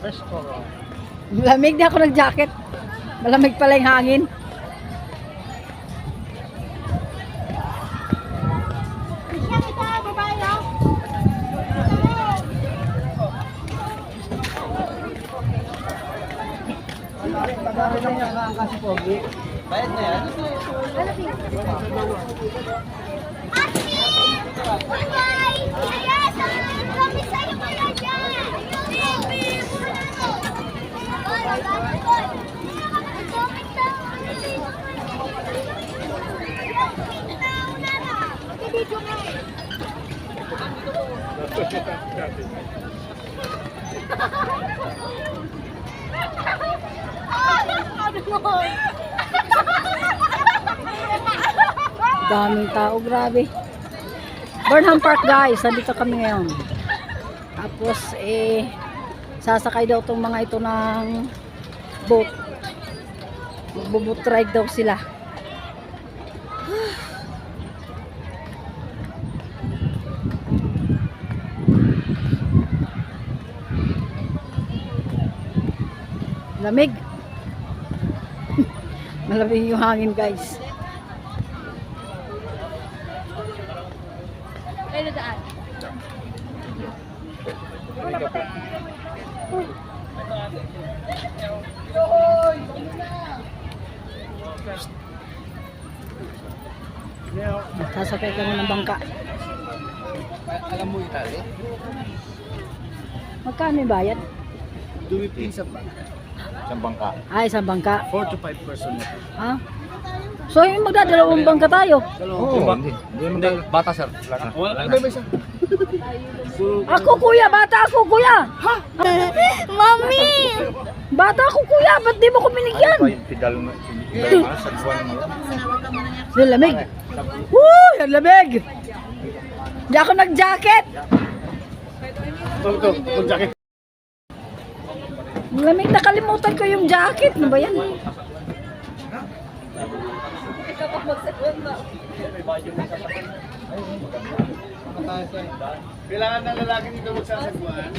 Presko. Malamig na ako nag-jacket. Malamig pala yung hangin. Bayad na yan? Daming tao, grabe. Burnham Park guys, nandito kami ngayon. Tapos sasakay daw tong mga ito ng boat. Magbo-boat ride daw sila. Lamig. Malamig yung hangin guys. Ay, daan. Sasakay kami ng bangka. Alam mo Itali? Magkano yung bayad? Dumipin sa bangka. Ay, isang bangka. 4 to 5 person. Ha? So, yung magdadalawang bangka tayo. Oo, hindi. Bata sir. Wala na. Isa. Ako kuya, bata ako kuya. Ha? Mami! Bata ako kuya, ba't di mo ko binigyan? Yung pedal na sa buwan mo. Yung lamig. Woo! Yung lamig! Hindi ako nag-jacket. Ito, jacket. Yung lamig, nakalimutan ko yung jacket. Ano ba yan? Kailangan ng lalaki dito magsasagwan.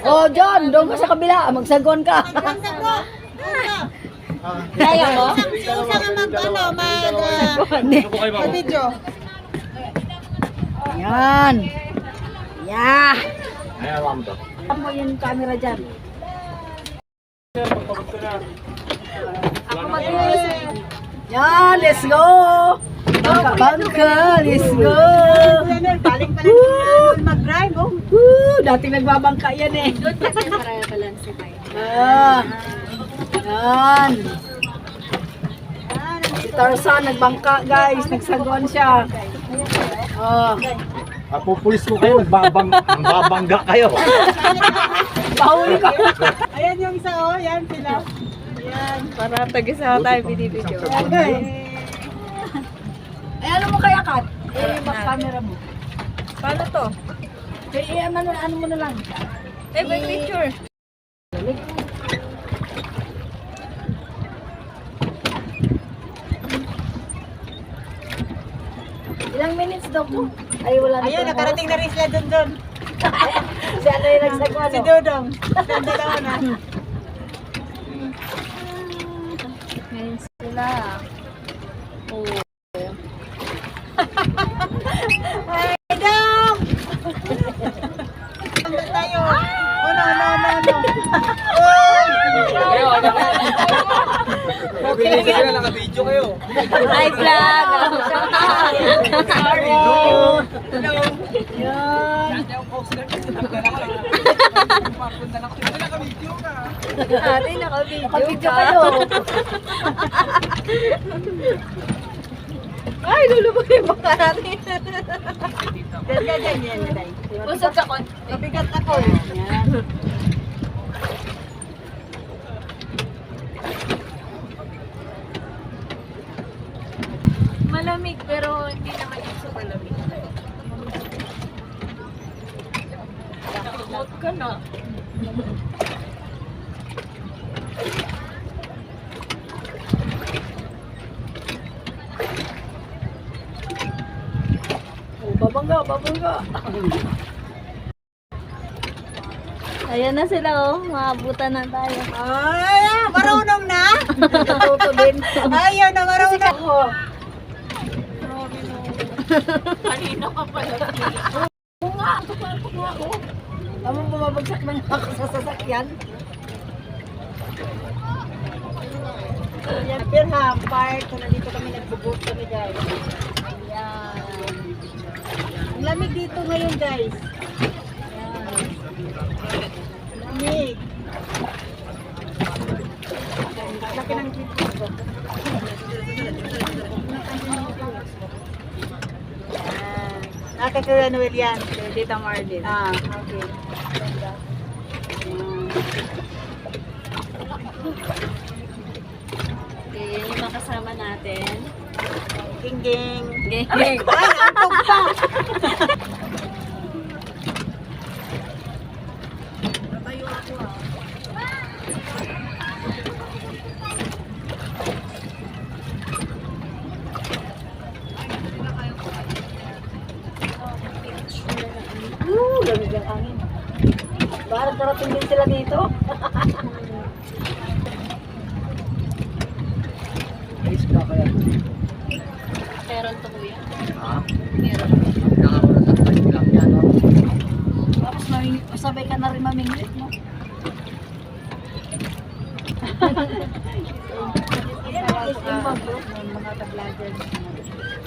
Oh, John, doon ka sa kabila. Magsagon ka. Kaya mo? Siya nga mag-video. Yan. Yeah. Ayan, ma'am to. Mo yung camera dyan. Yan, let's go. Bangka, bangka, let's go. Baling pala mag-drive, oh. Woo, dating nagbabangka yan eh. Doon kasi para balance tayo. Yan. Si Tarzan nagbangka guys, nagsaguan siya. Oh, Pupulis ko kayo, nagbabangga kayo. bahuli ka. Ayan yung isa, oh. Yan sila. Yan. Para tag-isa tayo binibidyo. Eh, ano mo kaya, Kat? Back camera mo. Paano to? Ano mo na lang. By picture. Ilang minutes daw po? Ay, wala na. Ayun, nakarating na rin sila doon. Si ano yung nagsagawa, Si no? Dodong. Ang dalawa na. Ngayon sila. Oh. Ay, Dong! Hanggang tayo. Oh, no. Sige na, naka-video kayo. Hi, vlog! Sorry. Yan. Ate, naka-video Kapidyo ka. kayo. Ay, lulubog yung baka natin. Ganyan. Usap sa kon. Mabigat ako eh. Yan. Malamig pero hindi naman yung sa malamig. Takot ka na. Oh, babangga. Ayan na sila oh. Maabutan na tayo. Ay, marunong na. Natuto din. Ayaw na marunong. Oo nga, tumatok nga ako. Tamang bumabagsak ng ako sa sasakyan. Yan, Birham Park. So, nandito kami nagbo-boat kami, guys. Ayan. Ang lamig dito ngayon, guys. Ayan. Lamig. Laki ng dito. Nakakaya Noel yan. Tita Marlin. Ah, okay. Okay, yan yung mga kasama natin. Ging-ging. Okay. Ay, antog pa. Lamig ang angin. Parang darating din sila dito. Ayos ka kaya. Meron to kuya. Ha? Meron. Nakakawala sa tayo lang yan, no? Tapos sabay ka na rin mamingwit, no? Mga ka-vloggers.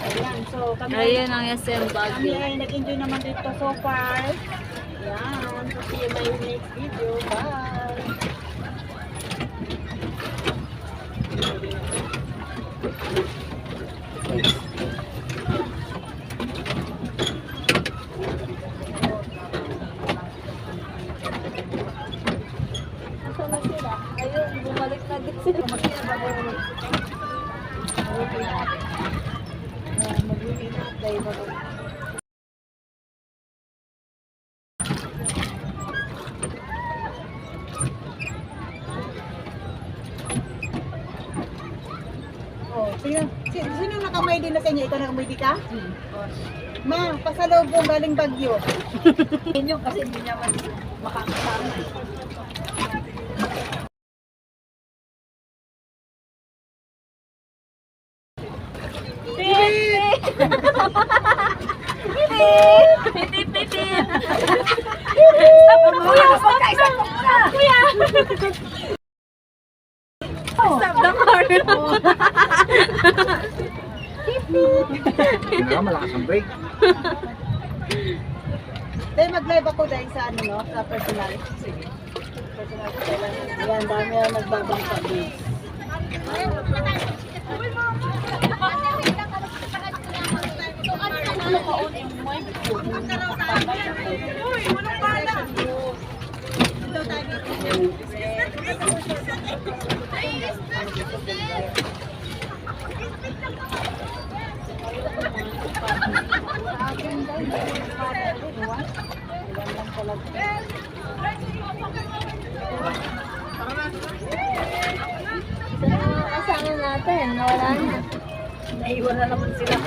Ayan, so kami Ayan ang SM kami Baguio. ay nag-enjoy naman dito so far. Ayan, so see you in my next video. Bye! Nasaan na sila? Ayun, bumalik na din sila. Mag-uwi tayo bago. Oh, sino nakamay din na sa inyo? Ikaw nakamay di ka? Ma, pasalubong galing Bagyo. Inyo kasi hindi niya makakasama. Pitip, pitip. Stop mo kuya, stop na. Kuya. Stop the car. Hindi na, malakas ang break. Dahil mag-live ako dahil sa ano no, sa personal. Sige. Personal. Yan, dami na nagbabangka din. Kasama natin, wala na. Naiwan na naman sila.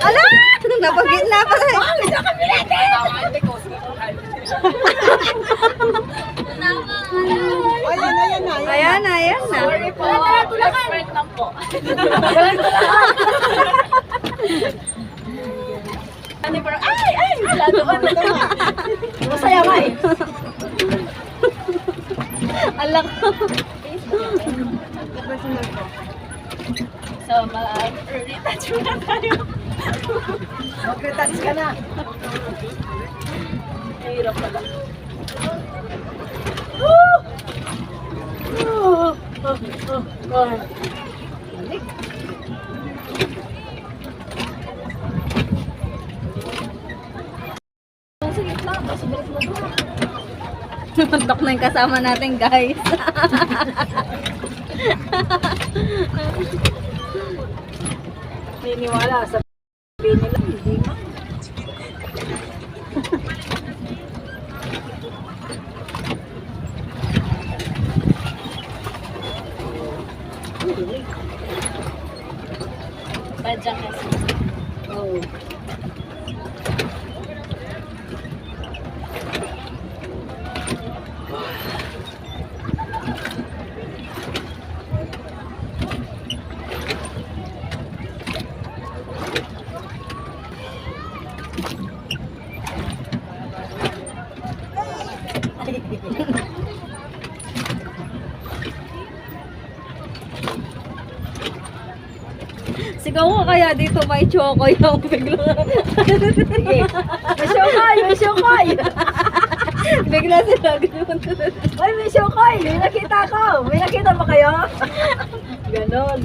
Ala! Napagit na pala. Ayan na. Ayan na, ayan na. Sorry po. Expert lang po. Ay! Wala doon. Masaya nga eh. Alak. So, retouch muna tayo. Mag-retouch ka na. Hirap pala. Sige lang, tapos balik mo doon. Tuntok na yung kasama natin, guys. Niniwala sa sabihin nila, hindi nga. Sigaw ko kaya dito may choco yung bigla. Sige. May syokay, may syokay. Bigla sila ganun. Ay, may syokay. May nakita ko. May nakita ba kayo? Ganon.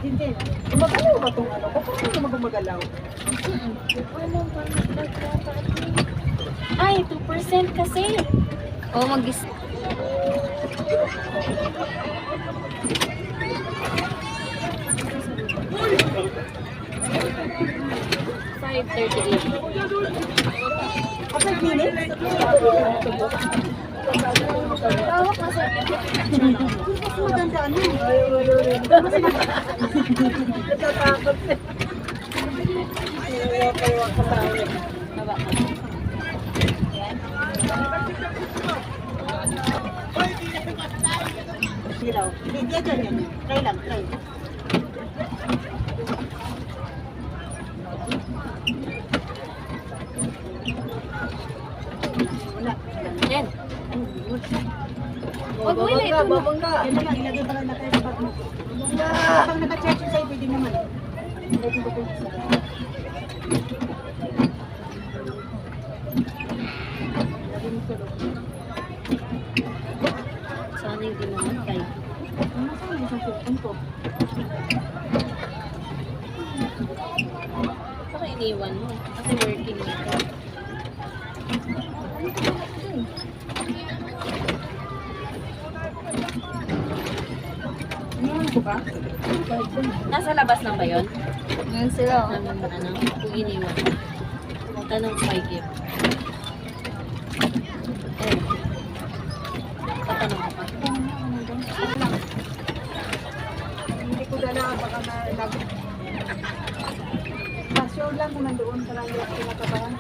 Hindi. Gumagalaw ba itong ano? Bakit hindi naman gumagalaw? Ay, 2% kasi. Oh, mag-is... Kapag minutes? Tawag na sa Mas maganda ano? Natatakot. baba. Silaw. Hindi dyan yan. Try lang, try. Wala. Yan. Wag mo na ito. Babangga. Yan na lang, ilagay pa lang na kayo sa bag mo. Kapag naka-charge yung sa'yo, pwede naman. Pwede ko pwede sa Sana hindi mamatay. Nasaan yung isang cellphone ko? Baka iniwan mo. Kasi working na ito. Iniwan ko ba? Nasa labas lang ba yun? Ngayon sila. Ano, kung iniwan. Tanong kay Kim. Eh. Tatanong ko pa. Hindi ko dala, baka na lagi. Sure lang kung nandoon ka lang yung pinakabahan.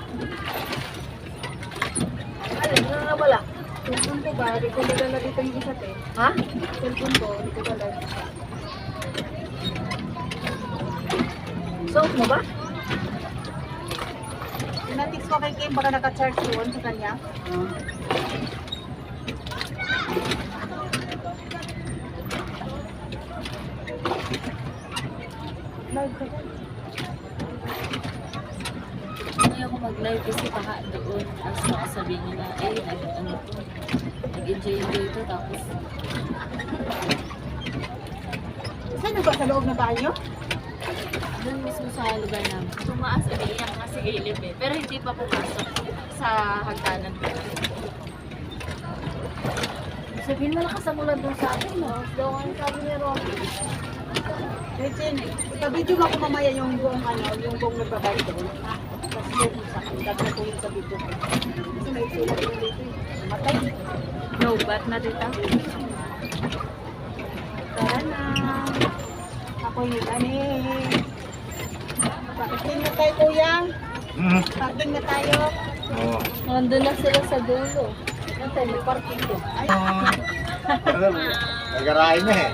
Ano, wala. Cellphone ko ba? Hindi ko dala dito yung isa te. Ha? Cellphone ko, hindi ko dala. Suot mo ba? Tinatix ko kay Kim, baka naka-charge doon sa kanya. Live ka ba? Hindi ako mag-live kasi baka doon. Tapos baka sabihin nila, ano to. Nag-enjoy ito. Tapos, Saan ba? Sa loob na bahay nyo? doon mismo sa lugar namin. Tumaas, umiiyak nga si Gilip eh. Pero hindi pa pumasok sa hagdanan. Sabihin mo nakasamulan doon sa akin, no? Daw ang sabi ni Rocky. Regine, ipabidyo mo ako mamaya yung buong ano, yung buong nagbabayad doon. Tapos yung sa akin, dagdag ko yung sa video ko. Kasi may sila ko dito eh. Matay. No, ba't na dito? Tara na. Ako yung ani. Parking na tayo kuya. Parking na tayo. Oo. Nandun na sila sa dulo. Nantay, may parking doon. Ay, Nagarahin na eh.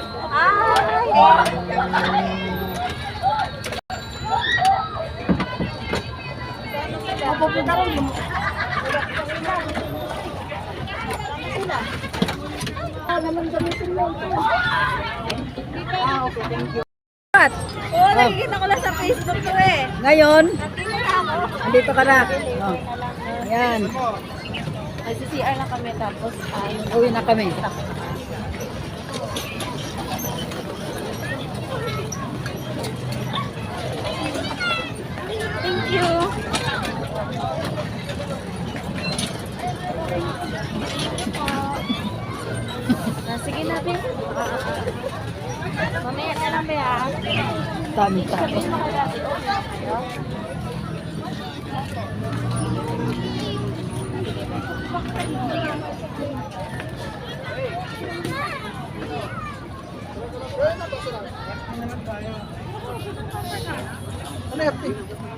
mapupunta rin mo. Naman gamitin mo ito. Okay, thank you. Oo, nakikita ko lang sa Facebook ko eh. Ngayon, Nakita na ako. andito ka na. Oh. Ayan, Ay, sa CR lang kami tapos uwi na kami. thank you. Sige na, Be. Mamaya na lang, Be, ha? Dami tao. Sabihin mo kay Daddy. Ano yung